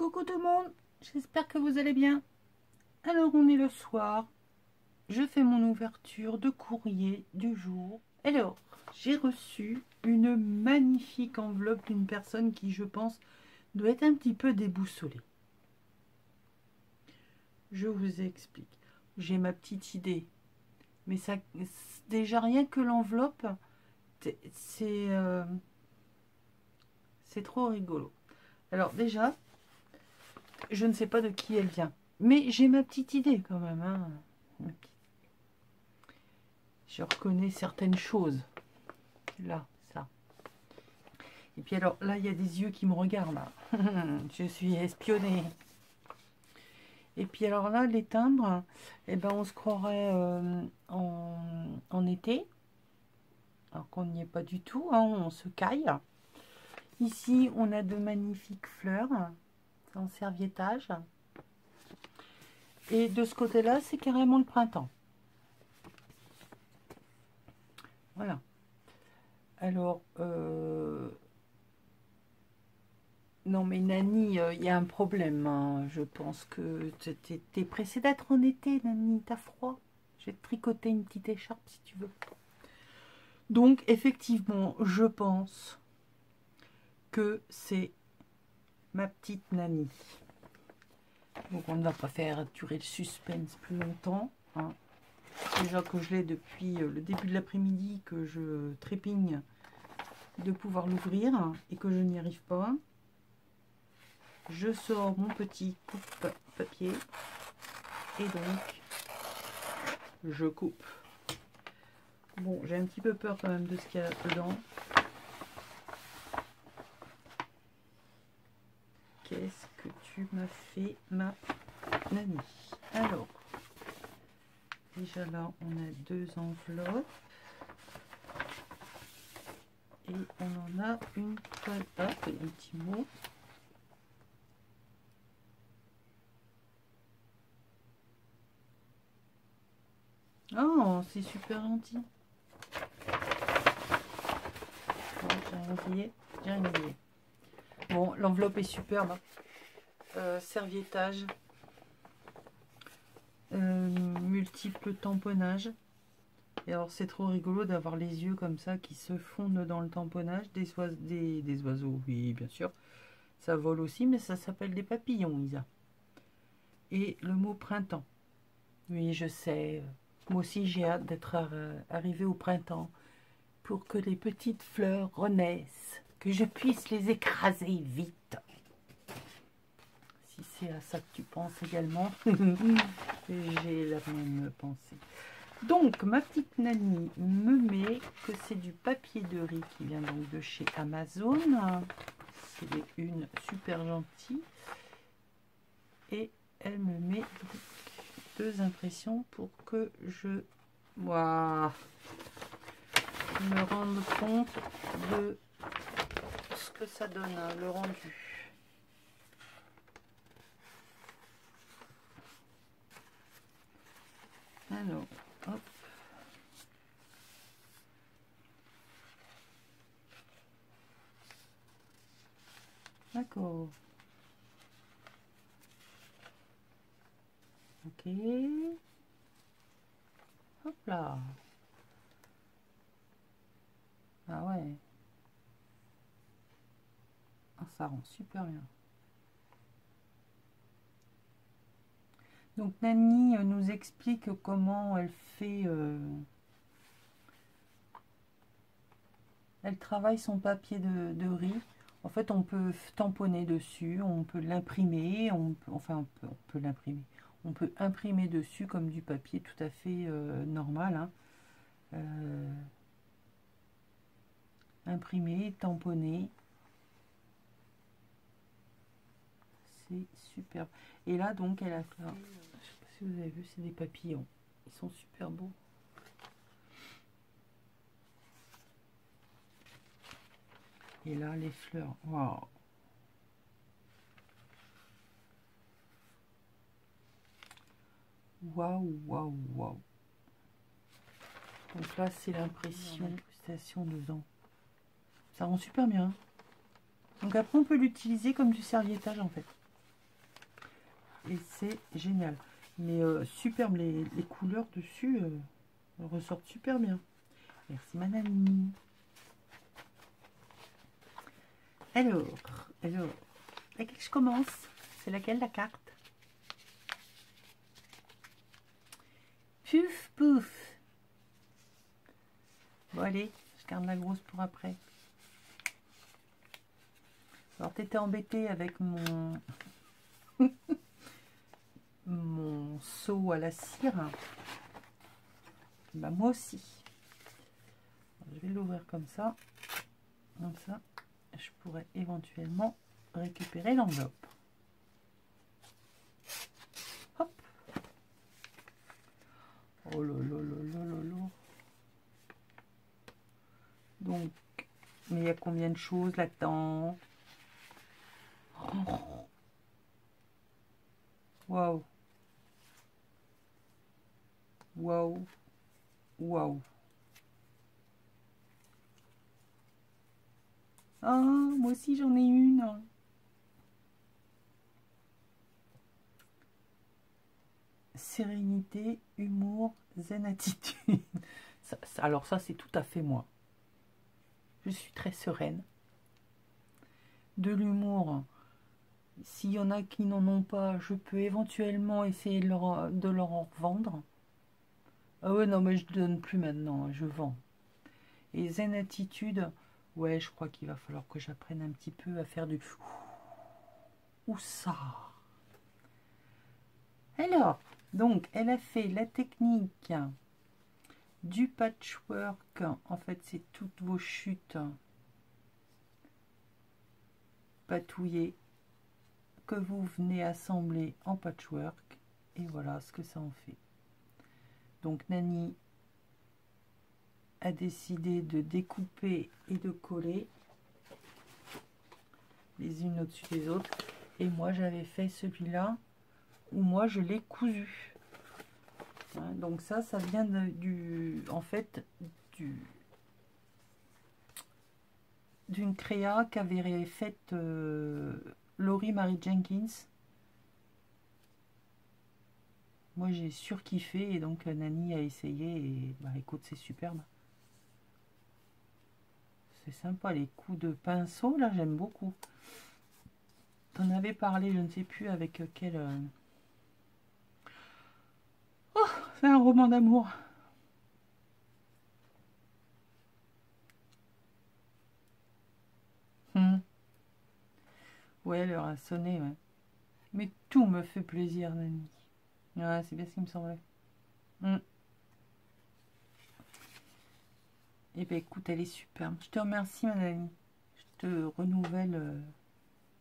Coucou tout le monde, j'espère que vous allez bien. Alors on est le soir, je fais mon ouverture de courrier du jour. Alors, j'ai reçu une magnifique enveloppe d'une personne qui, je pense, doit être un petit peu déboussolée. Je vous explique. J'ai ma petite idée, mais ça, déjà rien que l'enveloppe, c'est trop rigolo. Alors déjà, je ne sais pas de qui elle vient, mais j'ai ma petite idée quand même. Hein. Je reconnais certaines choses. Là, ça. Et puis alors, là, il y a des yeux qui me regardent. Là. Je suis espionnée. Et puis alors là, les timbres, eh ben, on se croirait en été. Alors qu'on n'y est pas du tout. Hein, on se caille. Ici, on a de magnifiques fleurs en serviettage. Et de ce côté-là, c'est carrément le printemps. Voilà. Alors, non mais Nani, il y a un problème. Hein. Je pense que t'es pressée d'être en été, Nani. T'as froid. Je vais te tricoter une petite écharpe si tu veux. Donc, effectivement, je pense que c'est ma petite Nani. Donc, on ne va pas faire durer le suspense plus longtemps. Hein. Déjà que je l'ai depuis le début de l'après-midi, que je trépigne de pouvoir l'ouvrir et que je n'y arrive pas. Je sors mon petit coupe-papier et donc je coupe. Bon, j'ai un petit peu peur quand même de ce qu'il y a dedans. Qu'est-ce que tu m'as fait, ma Nani? Alors, déjà là, on a deux enveloppes. Et on en a une toile. Hop, il y a un petit mot. Oh, c'est super gentil. Bon, j'ai rien oublié. J'ai rien oublié. Bon, l'enveloppe est superbe. Serviettage. Multiples tamponnages. Et alors, c'est trop rigolo d'avoir les yeux comme ça qui se fondent dans le tamponnage. Des oiseaux, oui, bien sûr. Ça vole aussi, mais ça s'appelle des papillons, Isa. Et le mot printemps. Oui, je sais. Moi aussi, j'ai hâte d'être arrivée au printemps pour que les petites fleurs renaissent, que je puisse les écraser vite. Si c'est à ça que tu penses également, j'ai la même pensée. Donc, ma petite Nani me met que c'est du papier de riz qui vient donc de chez Amazon. C'est une super gentille. Et elle me met deux impressions pour que je me rende compte de ce que ça donne, hein, le rendu. Alors, hop. D'accord. Ok. Hop là. Ah ouais. Ah, ça rend super bien. Donc Nani nous explique comment elle fait... elle travaille son papier de riz. En fait, on peut tamponner dessus, on peut l'imprimer, on peut l'imprimer. On peut imprimer dessus comme du papier tout à fait normal. Hein. Imprimer, tamponner. C'est superbe. Et là, donc, elle a fait... Je ne sais pas si vous avez vu, c'est des papillons. Ils sont super beaux. Et là, les fleurs. Waouh! Waouh, waouh, waouh! Donc là, c'est l'impression, station dedans. Ça rend super bien. Donc après, on peut l'utiliser comme du serviettage, en fait. et c'est génial. Mais superbe, les couleurs dessus ressortent super bien. Merci Manani. Alors, laquelle je commence? C'est laquelle la carte? Puf, pouf. Bon, allez, je garde la grosse pour après. Alors, t'étais embêté avec mon... mon seau à la cire. Bah, moi aussi. Alors, je vais l'ouvrir comme ça. Comme ça, je pourrais éventuellement récupérer l'enveloppe. Hop. Oh là là là là là là. Donc, mais il y a combien de choses là-dedans? Waouh. Waouh. Waouh. Ah, moi aussi j'en ai une. Sérénité, humour, zen attitude. Alors ça, c'est tout à fait moi. Je suis très sereine. De l'humour, s'il y en a qui n'en ont pas, je peux éventuellement essayer de leur en vendre. Ah ouais, non, mais je donne plus maintenant, je vends. Et zen attitude, ouais, je crois qu'il va falloir que j'apprenne un petit peu à faire du... Où ça? Alors, donc, elle a fait la technique du patchwork. En fait, c'est toutes vos chutes patouillées que vous venez assembler en patchwork. Et voilà ce que ça en fait. Donc, Nani a décidé de découper et de coller les unes au-dessus des autres. Et moi, j'avais fait celui-là où moi, je l'ai cousu. Hein, donc ça vient en fait, d'une créa qu'avait faite Laurie Marie Jenkins. Moi, j'ai surkiffé et donc Nani a essayé et bah écoute, c'est superbe. C'est sympa, les coups de pinceau, là, j'aime beaucoup. T'en avais parlé, je ne sais plus avec quel... Oh, c'est un roman d'amour. Ouais, l'heure a sonné, ouais. Mais tout me fait plaisir, Nani. Ouais, c'est bien ce qui me semblait. Eh bien, écoute, elle est superbe. Je te remercie, ma Nani. Je te renouvelle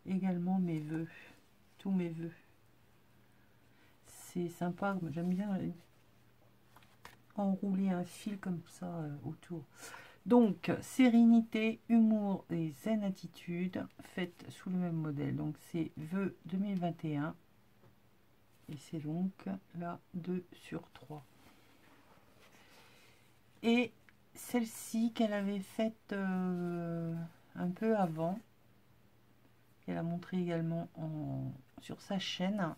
également mes vœux. Tous mes vœux. C'est sympa, j'aime bien enrouler un fil comme ça autour. Donc, sérénité, humour et zen attitude, faites sous le même modèle. Donc, c'est vœux 2021. Et c'est donc la 2 sur 3. Et celle-ci qu'elle avait faite un peu avant, qu'elle a montré également sur sa chaîne,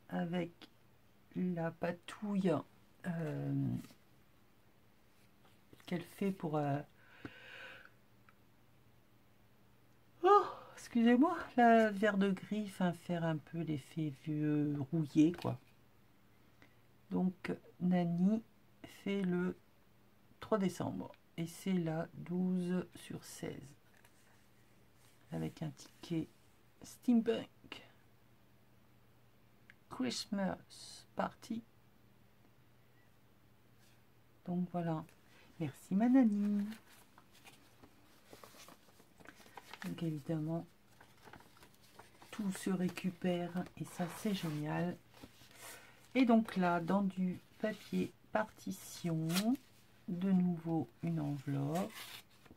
avec la patouille qu'elle fait pour... Oh, excusez-moi, la verre de gris, faire un peu l'effet vieux rouillé, quoi. Donc, Nani fait le 3 décembre. Et c'est la 12 sur 16. Avec un ticket Steampunk Christmas Party. Donc voilà. Merci ma Nani. Donc évidemment, tout se récupère et ça c'est génial. Et donc là, dans du papier partition, de nouveau une enveloppe.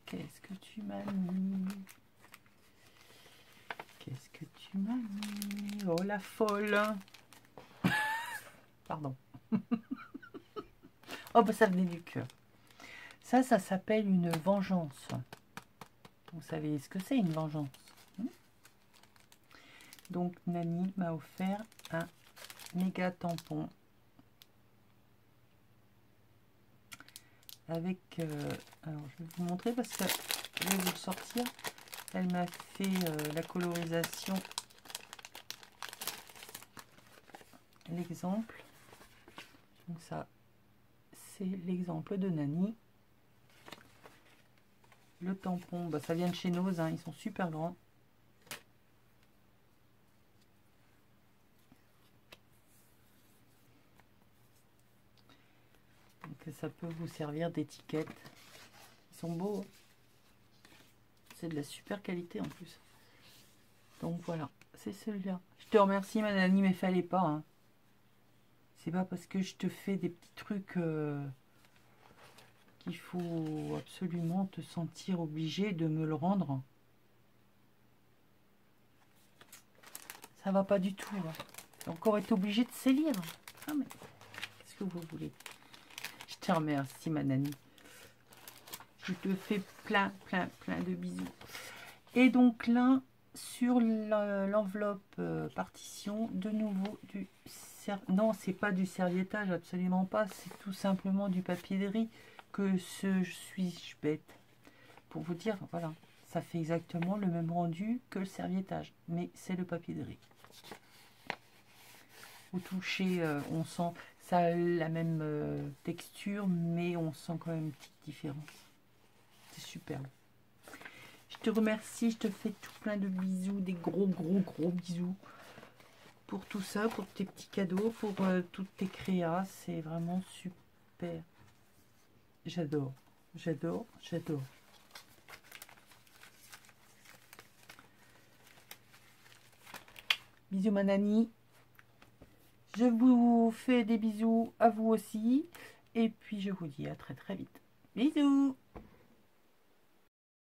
Qu'est-ce que tu m'as mis? Qu'est-ce que tu m'as mis? Oh la folle. Pardon. Oh bah ça venait du cœur. Ça s'appelle une vengeance. Vous savez ce que c'est une vengeance? Donc Nani m'a offert un méga tampon avec alors je vais vous montrer parce que je vais vous le sortir. Elle m'a fait la colorisation, l'exemple. Donc ça c'est l'exemple de Nani. Le tampon, bah, ça vient de chez Nose, hein, ils sont super grands. Donc ça peut vous servir d'étiquette. Ils sont beaux. Hein. C'est de la super qualité en plus. Donc voilà, c'est celui-là. Je te remercie ma Nani, mais fallait pas. Hein. C'est pas parce que je te fais des petits trucs qu'il faut absolument te sentir obligé de me le rendre. Ça va pas du tout. J'ai encore été obligé de salir. Ah mais qu'est-ce que vous voulez? Je te remercie ma Nani. Je te fais plein de bisous. Et donc là, sur l'enveloppe partition, de nouveau du... Non, c'est pas du serviettage, absolument pas. C'est tout simplement du papier de riz. Que suis-je bête? Pour vous dire, voilà, ça fait exactement le même rendu que le serviettage. Mais c'est le papier de riz. Au toucher, on sent... Ça a la même texture, mais on sent quand même une petite différence. C'est superbe. Je te remercie, je te fais tout plein de bisous, des gros bisous pour tout ça, pour tes petits cadeaux, pour toutes tes créas. C'est vraiment super. J'adore, j'adore. Bisous ma Nani. Je vous fais des bisous à vous aussi. Et puis je vous dis à très vite. Bisous.